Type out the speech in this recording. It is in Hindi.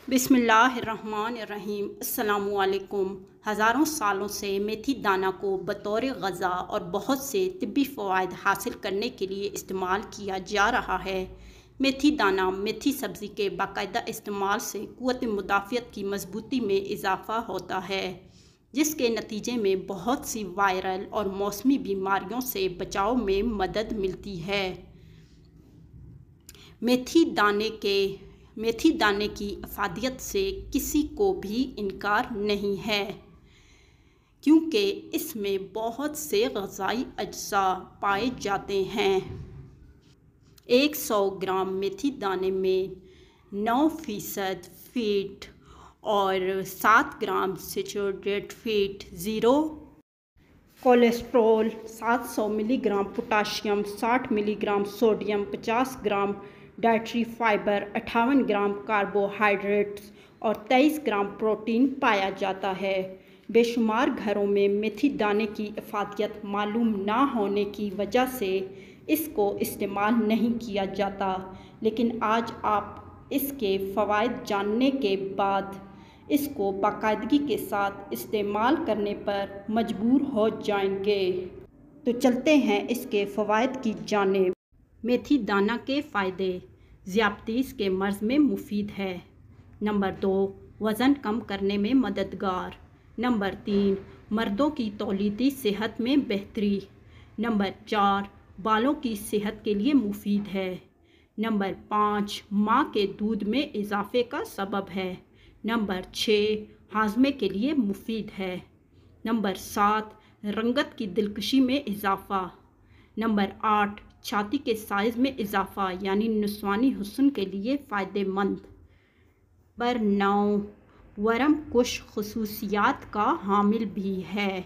बिस्मिल्लाहिर्रहमानिर्रहीम। अस्सलामुअलैकुम। हज़ारों सालों से मेथी दाना को बतौर ग़ज़ा और बहुत से तिब्बी फ़वाइद हासिल करने के लिए इस्तेमाल किया जा रहा है। मेथी दाना मेथी सब्ज़ी के बाकायदा इस्तेमाल से क़ुव्वत मुदाफ़ियत की मज़बूती में इज़ाफ़ा होता है, जिसके नतीजे में बहुत सी वायरल और मौसमी बीमारियों से बचाव में मदद मिलती है। मेथी दाने की अफ़ादियत से किसी को भी इनकार नहीं है, क्योंकि इसमें बहुत से ग़ज़ाई अज्जा पाए जाते हैं। 100 ग्राम मेथी दाने में 9% फ़ैट और 7 gram saturated fat, 0 cholesterol, 700 milligram potassium, 60 milligram sodium, 50 gram dietary fibre, 58 gram carbohydrates और 23 ग्राम प्रोटीन पाया जाता है। बेशुमार घरों में मेथी दाने की अफ़ादियत मालूम ना होने की वजह से इसको इस्तेमाल नहीं किया जाता, लेकिन आज आप इसके फ़वाइद जानने के बाद इसको बाकायदगी के साथ इस्तेमाल करने पर मजबूर हो जाएंगे। तो चलते हैं इसके फ़वाइद की जानिब। मेथी दाना के फ़ायदे। ज़ियाबतीस के मर्ज़ में मुफीद है। नंबर 2, वज़न कम करने में मददगार। नंबर 3, मर्दों की तौलीदी सेहत में बेहतरी। नंबर 4, बालों की सेहत के लिए मुफीद है। नंबर 5, माँ के दूध में इजाफ़े का सबब है। नंबर 6, हाज़मे के लिए मुफीद है। नंबर 7, रंगत की दिलकशी में इजाफ़ा। नंबर 8, छाती के साइज़ में इजाफ़ा यानी निस्वानी हुस्न के लिए फ़ायदेमंद। नंबर 9, वरम कुश ख़ुसूसियात का हामिल भी है।